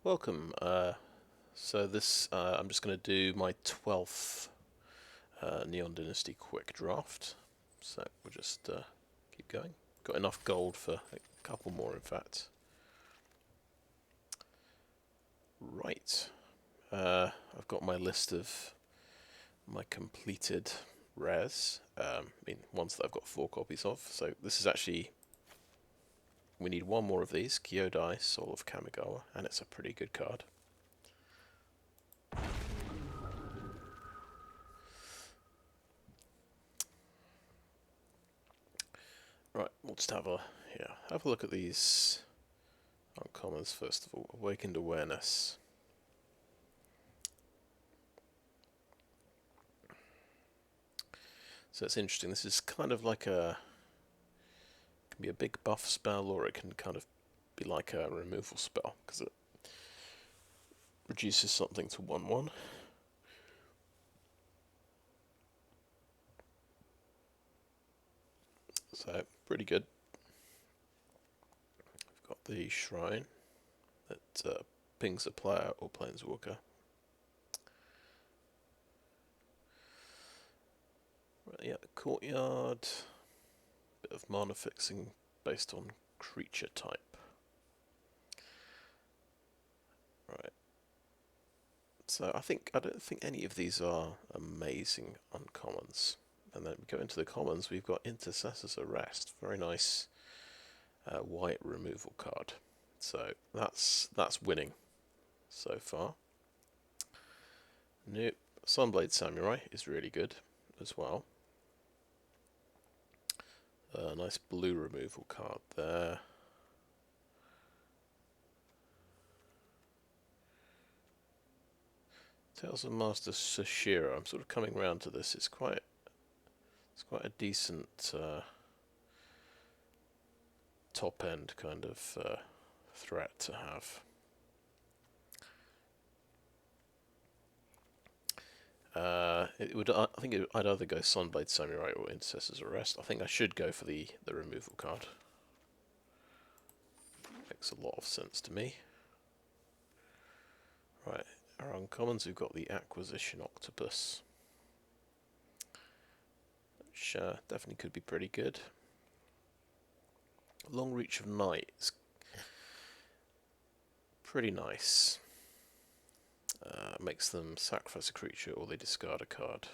Welcome. So this I'm just going to do my 12th Neon Dynasty quick draft. So we'll just keep going. Got enough gold for a couple more, in fact. Right. I've got my list of my completed rares. I mean, ones that I've got 4 copies of. So this is actually... We need one more of these. Kyodai, Soul of Kamigawa. And it's a pretty good card. Right, we'll just have a look at these uncommons first of all. Awakened Awareness. So it's interesting. This is kind of like a can be a big buff spell, or it can kind of be like a removal spell because it reduces something to 1/1. So pretty good. We've got the Shrine that pings a player or planeswalker. Right, yeah, the Courtyard. Bit of mana fixing based on creature type. Right. So I don't think any of these are amazing uncommons. And then we go into the commons. We've got Intercessor's Arrest. Very nice white removal card. So that's winning so far. Nope. Sunblade Samurai is really good as well. Nice blue removal card there. Tales of Master Sashira. I'm sort of coming round to this. It's quite a decent top end kind of threat to have. I'd either go Sunblade Samurai or Intercessor's Arrest. I think I should go for the removal card. Makes a lot of sense to me. Right, our uncommons, we've got the Acquisition Octopus, which definitely could be pretty good. Long Reach of Night is pretty nice. Makes them sacrifice a creature or they discard a card.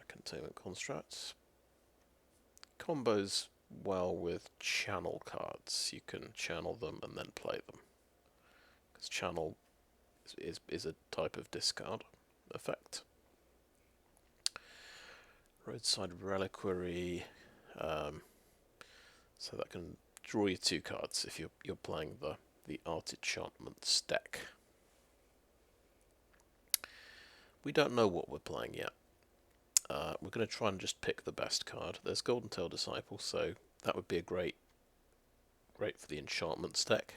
Containment Constructs. Combos well with channel cards. You can channel them and then play them. Because channel is a type of discard effect. Roadside Reliquary. So that can draw you 2 cards if you're playing the Art Enchantment deck. We don't know what we're playing yet. We're going to try and just pick the best card. There's Golden Tail Disciple, so that would be a great for the enchantments deck.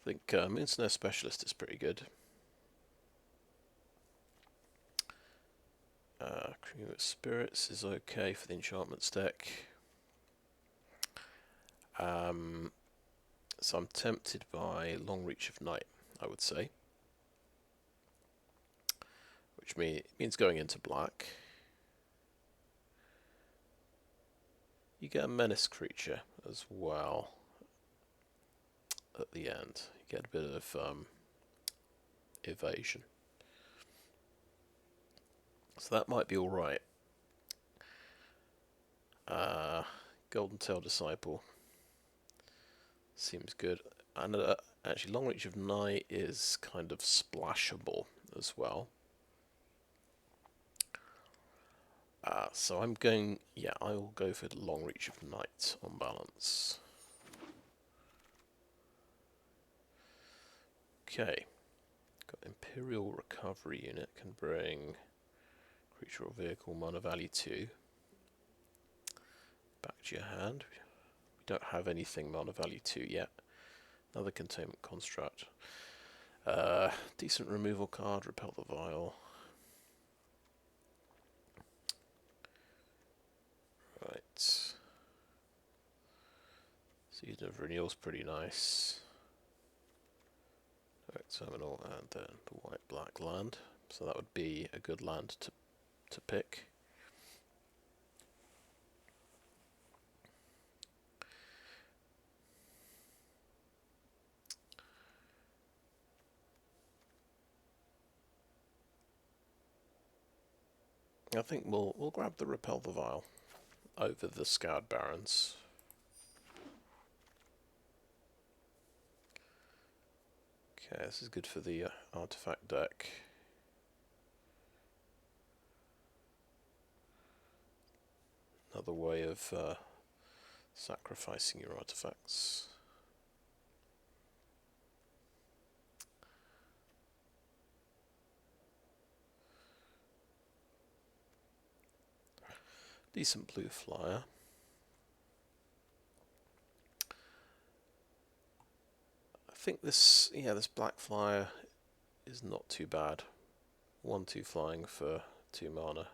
I think Moonsnare Specialist is pretty good. Cream of Spirits is okay for the enchantments deck. So I'm tempted by Long Reach of Night, I would say. Which means going into black. You get a menace creature as well at the end. You get a bit of evasion. So that might be alright. Golden Tail Disciple seems good. And actually Long Reach of Night is kind of splashable as well. So I will go for Long Reach of Night on balance. Okay. Got Imperial Recovery Unit, can bring creature or vehicle mana value 2 back to your hand. We don't have anything mana value 2 yet. Another Containment Construct. Decent removal card, Repel the Vile. Right. Season of Renewal's pretty nice. Direct Terminal and then the white-black land. So that would be a good land to pick. I think we'll grab the Repel the Vile over the Scoured Barons. Okay, this is good for the artifact deck. Another way of sacrificing your artifacts. Decent blue flyer. I think this black flyer is not too bad. 1/2 flying for 2 mana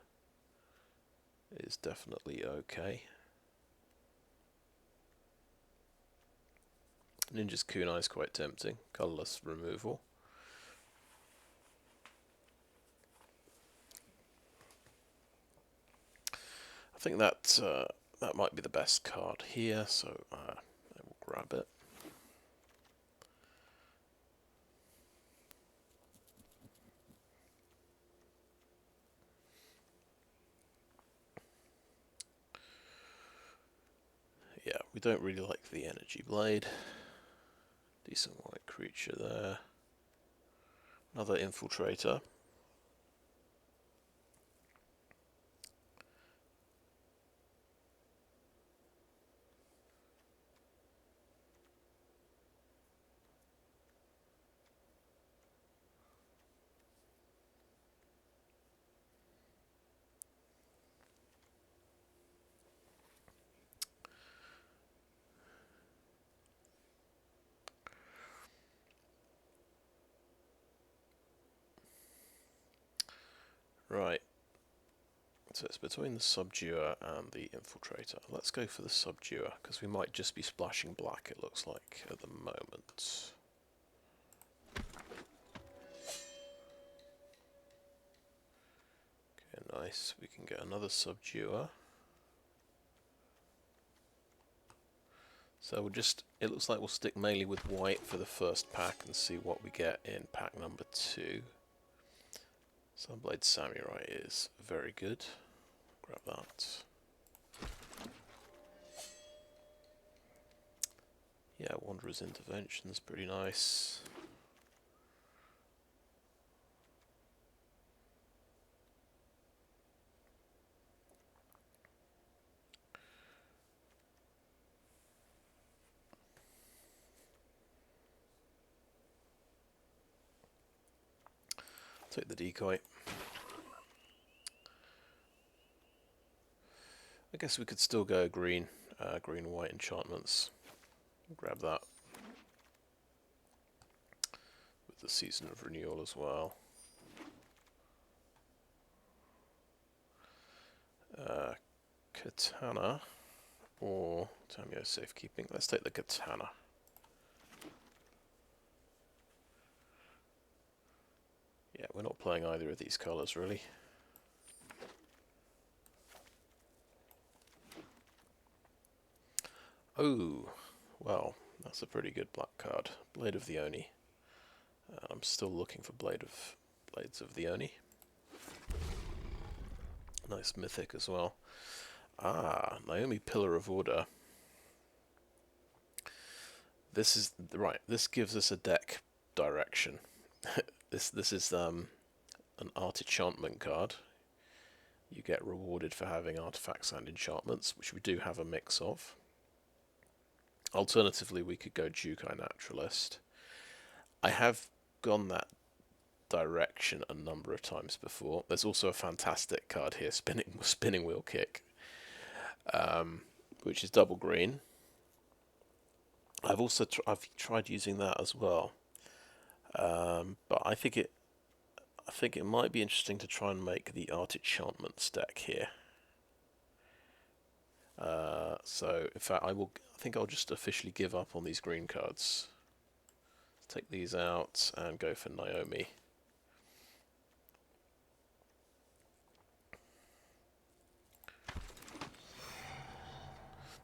is definitely okay. Ninja's Kunai is quite tempting. Colourless removal. I think that that might be the best card here, so I will grab it. Yeah, we don't really like the Energy Blade. Decent white creature there. Another Infiltrator. Right, so it's between the Subduer and the Infiltrator. Let's go for the Subduer, because we might just be splashing black, it looks like, at the moment. Okay, nice. We can get another Subduer. So it looks like we'll stick mainly with white for the first pack and see what we get in pack number 2. Sunblade Samurai is very good. Grab that. Yeah, Wanderer's Intervention's pretty nice. Take the decoy. I guess we could still go green and white enchantments. Grab that. With the Season of Renewal as well. Katana or Tamio Safekeeping. Let's take the Katana. Yeah, we're not playing either of these colours really. Oh, well, that's a pretty good black card. Blade of the Oni. I'm still looking for Blades of the Oni. Nice mythic as well. Ah, Naomi Pillar of Order. This is right. This gives us a deck direction. This is an art enchantment card. You get rewarded for having artifacts and enchantments, which we do have a mix of. Alternatively, we could go Jukai Naturalist. I have gone that direction a number of times before. There's also a fantastic card here, Spinning Wheel Kick, which is double green. I've tried using that as well. But I think it might be interesting to try and make the art enchantments deck here. So in fact, I think I'll just officially give up on these green cards. Take these out and go for Naomi.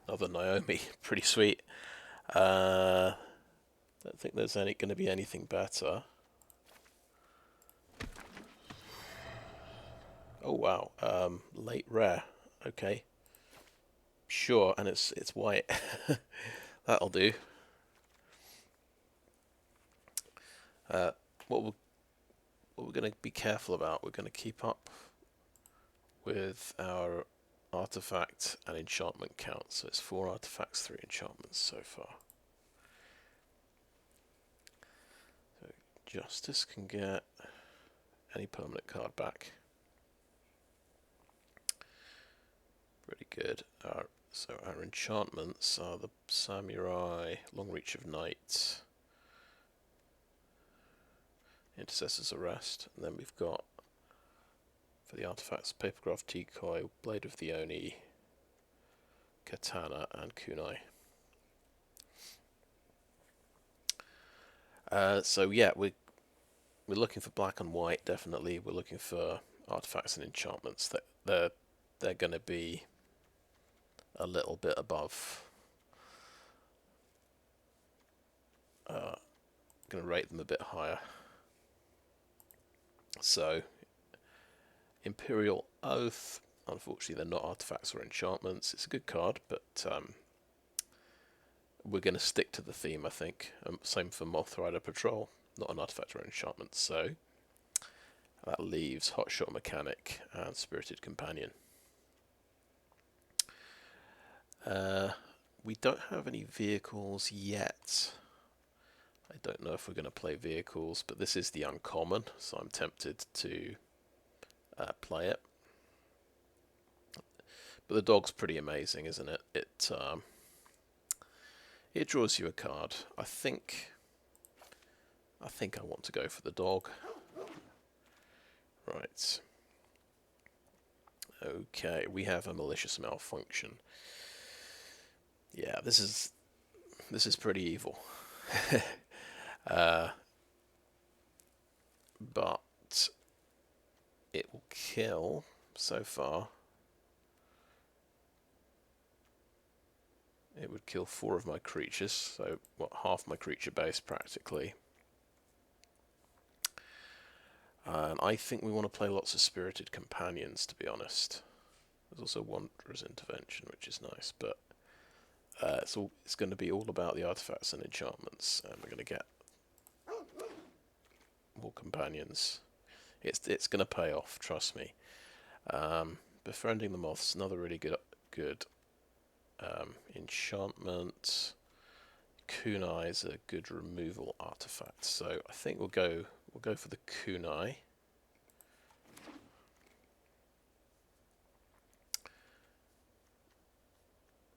Another Naomi, pretty sweet. Don't think there's going to be anything better. Oh wow, late rare. Okay, sure, and it's white. That'll do. What we're going to be careful about, we're going to keep up with our artifact and enchantment count. So it's 4 artifacts, 3 enchantments so far. So Justice can get any permanent card back. Pretty good. So our enchantments are the Samurai, Long Reach of Night, Intercessor's Arrest, and then we've got, for the artifacts, Papercraft Decoy, Blade of the Oni, Katana, and Kunai. So yeah, we're looking for black and white, definitely. We're looking for artifacts and enchantments. They're going to be a little bit above. Going to rate them a bit higher. So Imperial Oath, unfortunately they're not artifacts or enchantments. It's a good card, but we're going to stick to the theme, I think. Same for Moth Rider Patrol, not an artifact or enchantment. So that leaves Hotshot Mechanic and Spirited Companion. We don't have any vehicles yet. I don't know if we're going to play vehicles, but this is the uncommon, so I'm tempted to play it. But the dog's pretty amazing, isn't it? It draws you a card. I think I want to go for the dog. Right. Okay, we have a malicious malfunction. Yeah, this is pretty evil. But it will kill so far. It would kill 4 of my creatures, so half my creature base practically. And I think we want to play lots of Spirited Companions, to be honest. There's also Wanderer's Intervention, which is nice, but it's going to be all about the artifacts and enchantments, and we're going to get more companions. It's going to pay off, trust me. Befriending the Moths, another really good enchantment. Kunai is a good removal artifact, so I think we'll go for the Kunai.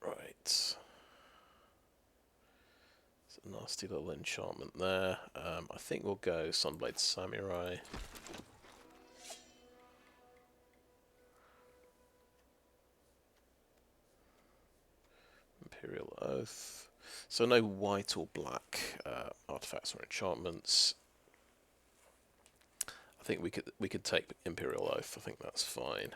Right. It's a nasty little enchantment there. I think we'll go Sunblade Samurai. Imperial Oath. So no white or black artifacts or enchantments. I think we could take Imperial Oath. I think that's fine.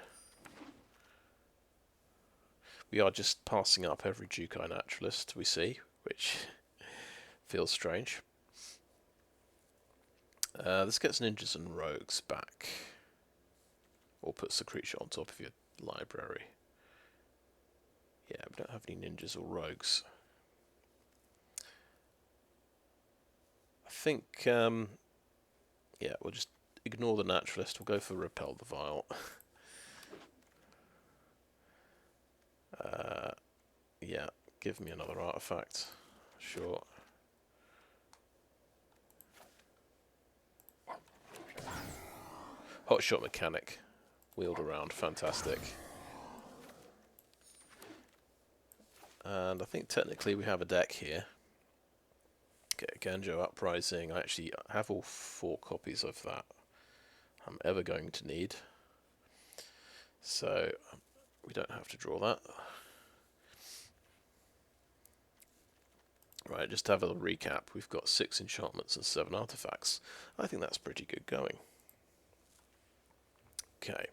We are just passing up every Jukai Naturalist we see, which feels strange. This gets ninjas and rogues back, or puts the creature on top of your library. Yeah, we don't have any ninjas or rogues. I think, yeah, we'll just ignore the naturalist. We'll go for Repel the Vile. Yeah, give me another artifact. Sure. Hotshot Mechanic. Wheeled around. Fantastic. And I think technically we have a deck here. get a Genjo Uprising. I actually have all 4 copies of that I'm ever going to need. So we don't have to draw that. Right, just to have a little recap. We've got 6 enchantments and 7 artifacts. I think that's pretty good going. Okay,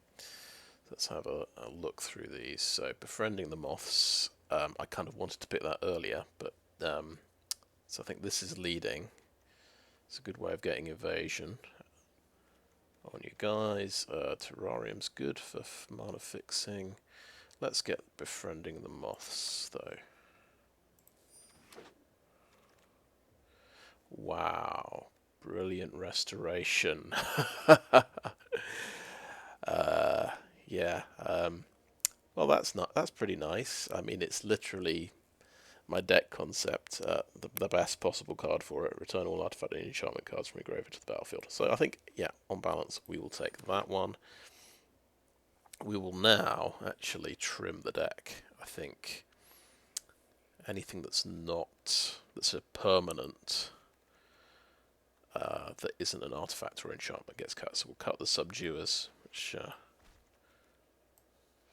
let's have a look through these. So, Befriending the Moths. I kind of wanted to pick that earlier, but so I think this is leading. It's a good way of getting evasion on you guys. Terrarium's good for mana fixing. Let's get Befriending the Moths, though. Wow, brilliant restoration. Yeah. Well, that's pretty nice. I mean, it's literally my deck concept. The best possible card for it. Return all artifact and enchantment cards from your graveyard to the battlefield. So I think, yeah, on balance, we will take that one. We will now actually trim the deck. I think anything that's a permanent. That isn't an artifact or enchantment gets cut. So we'll cut the Subduers, which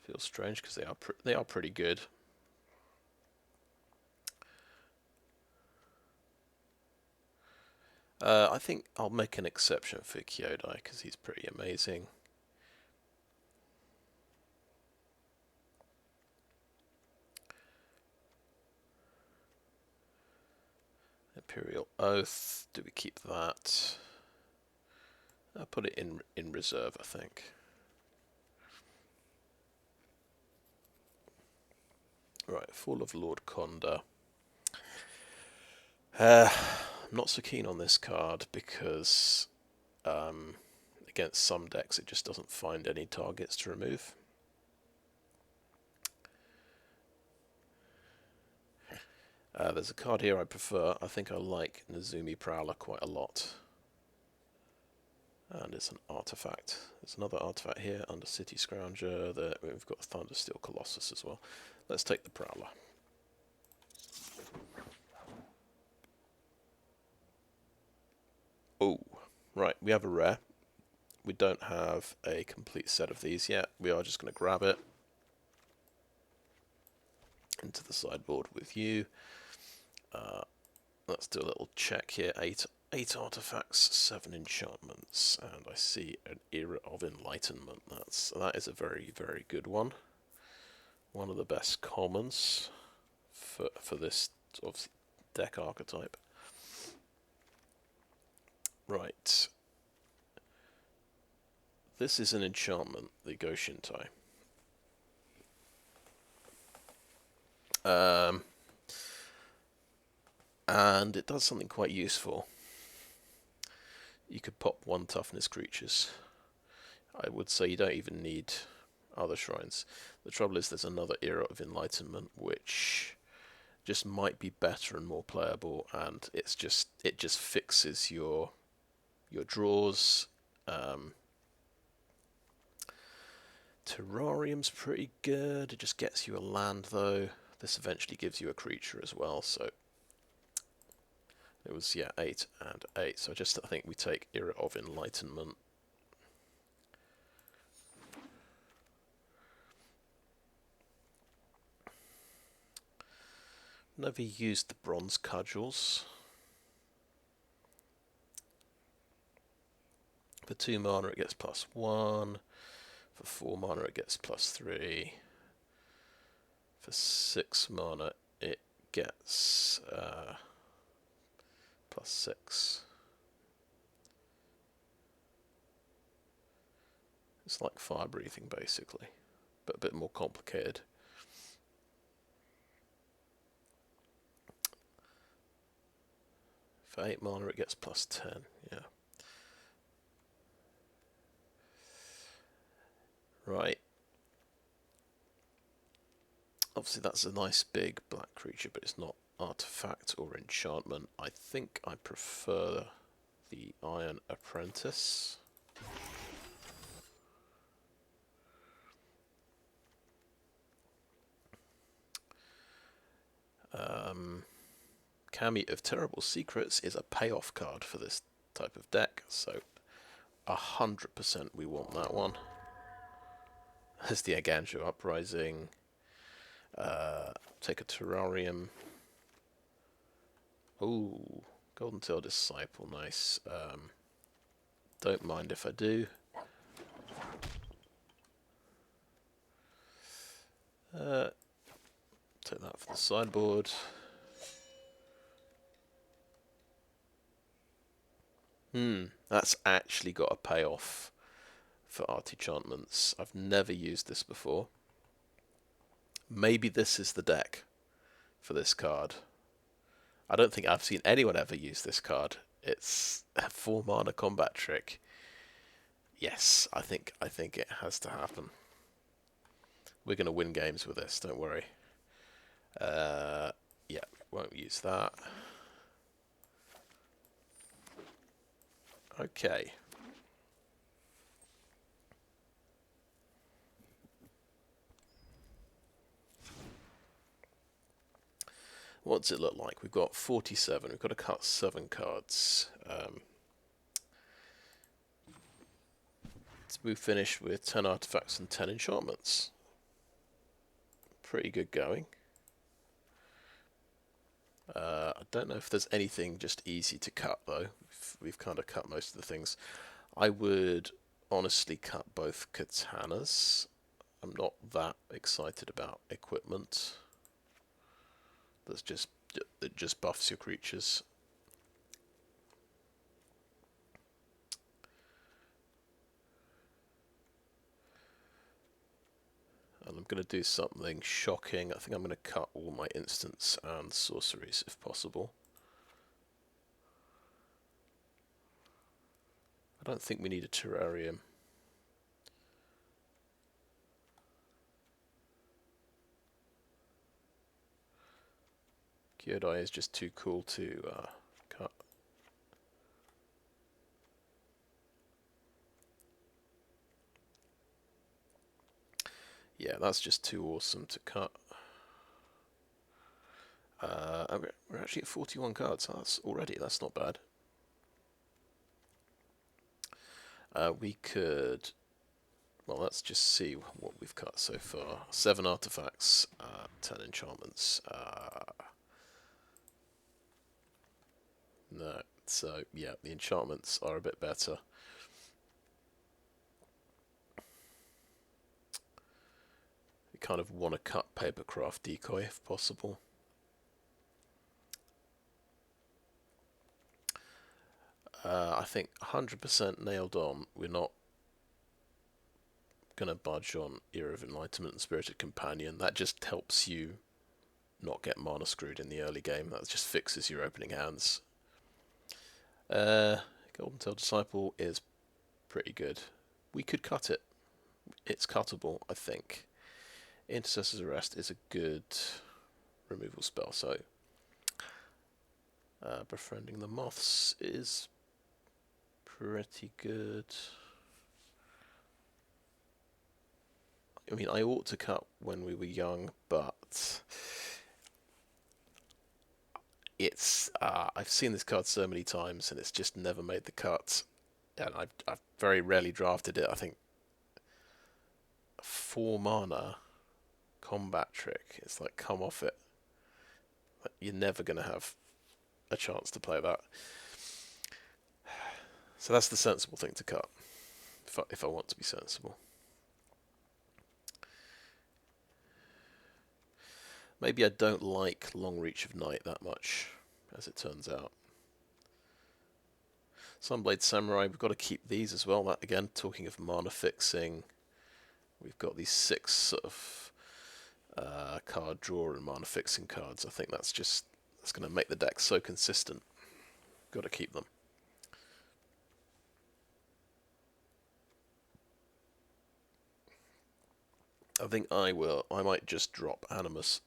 feels strange because they are pretty good. I think I'll make an exception for Kyodai because he's pretty amazing. Imperial Oath. Do we keep that? I'll put it in reserve, I think. Right, Fall of Lord Conda. I'm not so keen on this card because against some decks it just doesn't find any targets to remove. There's a card here I prefer. I think I like Nezumi Prowler quite a lot. And it's an artifact. There's another artifact here under City Scrounger. We've got Thundersteel Colossus as well. Let's take the Prowler. Oh, right, we have a rare. We don't have a complete set of these yet. We are just going to grab it into the sideboard with you. Let's do a little check here. 8 artifacts, 7 enchantments, and I see an Era of Enlightenment. That is a very, very good one. One of the best commons for this sort of deck archetype. Right. This is an enchantment, the Goshintai. And it does something quite useful. You could pop 1 toughness creatures. I would say you don't even need other shrines. The trouble is there's another Era of Enlightenment which just might be better and more playable, and it just fixes your draws. Terrarium's pretty good. It just gets you a land though. This eventually gives you a creature as well, so it was, yeah, 8 and 8. So I think we take Era of Enlightenment. Never used the Bronze Cudgels. For 2 mana it gets +1. For 4 mana it gets +3. For 6 mana it gets +6. It's like fire breathing basically, but a bit more complicated. For 8 mana it gets +10, yeah. Right. Obviously that's a nice big black creature, but it's not artifact or enchantment. I think I prefer the Iron Apprentice. Kami of Terrible Secrets is a payoff card for this type of deck, so 100% we want that one. There's the Aganjo Uprising. Take a Terrarium. Ooh, Golden Tail Disciple, nice. Don't mind if I do. Take that for the sideboard. That's actually got a payoff for art enchantments. I've never used this before. Maybe this is the deck for this card. I don't think I've seen anyone ever use this card. It's a 4-mana combat trick. Yes, I think it has to happen. We're going to win games with this, don't worry. Yeah, won't use that. Okay. What's it look like? We've got 47. We've got to cut 7 cards. We finished with 10 artifacts and 10 enchantments. Pretty good going. I don't know if there's anything just easy to cut, though. We've kind of cut most of the things. I would honestly cut both katanas. I'm not that excited about equipment. That just buffs your creatures. And I'm going to do something shocking. I think I'm going to cut all my instants and sorceries if possible. I don't think we need a Terrarium. Kyodai is just too cool to cut. Yeah, that's just too awesome to cut. We're actually at 41 cards. That's not bad. We could... Well, let's just see what we've cut so far. 7 artifacts, 10 enchantments. No, so yeah, the enchantments are a bit better. We kind of want to cut Papercraft Decoy if possible. I think 100% nailed on. We're not going to budge on Era of Enlightenment and Spirited Companion. That just helps you not get mana screwed in the early game. That just fixes your opening hands. Golden Tail Disciple is pretty good. We could cut it. It's cuttable, I think. Intercessor's Arrest is a good removal spell, so Befriending the Moths is pretty good. I mean, I ought to cut when we were young, but it's I've seen this card so many times and it's just never made the cut, and I've very rarely drafted it. I think 4 mana combat trick. It's like, come off it. You're never going to have a chance to play that. So that's the sensible thing to cut, if I want to be sensible. Maybe I don't like Long Reach of Night that much, as it turns out. Sunblade Samurai, we've got to keep these as well. That, again, talking of mana fixing, we've got these 6 sort of card draw and mana fixing cards. I think that's going to make the deck so consistent. Got to keep them. I think I might just drop Animus.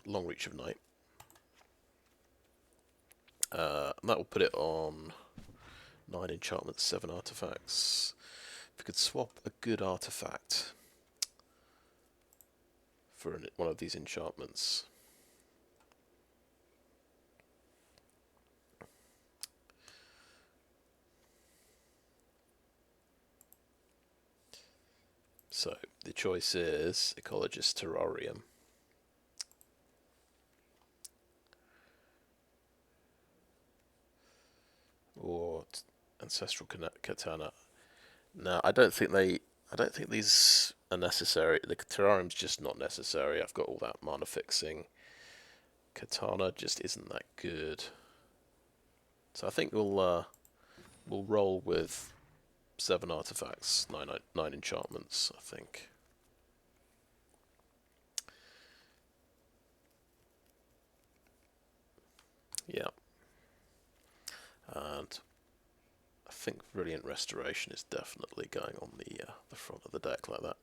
Long Reach of Night. That will put it on 9 enchantments, 7 artifacts. If we could swap a good artifact for one of these enchantments. So the choice is Ecologist Terrarium. Or Ancestral Katana. Now, I don't think these are necessary. The Terrarium's just not necessary. I've got all that mana fixing. Katana just isn't that good. So I think we'll roll with 7 artifacts, 9 enchantments, I think. Yeah. And I think Brilliant Restoration is definitely going on the front of the deck like that.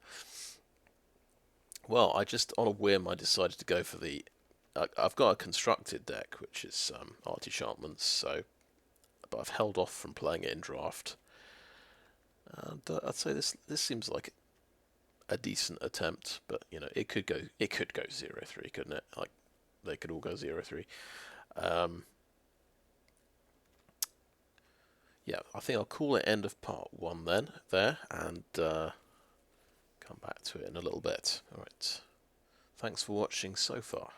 Well, on a whim, I decided to go for the... I've got a constructed deck, which is art enchantments, but I've held off from playing it in draft. And I'd say this seems like a decent attempt, but it could go 0-3, couldn't it? Like they could all go 0-3. Yeah, I think I'll call it end of part 1 then, and come back to it in a little bit. Alright, thanks for watching so far.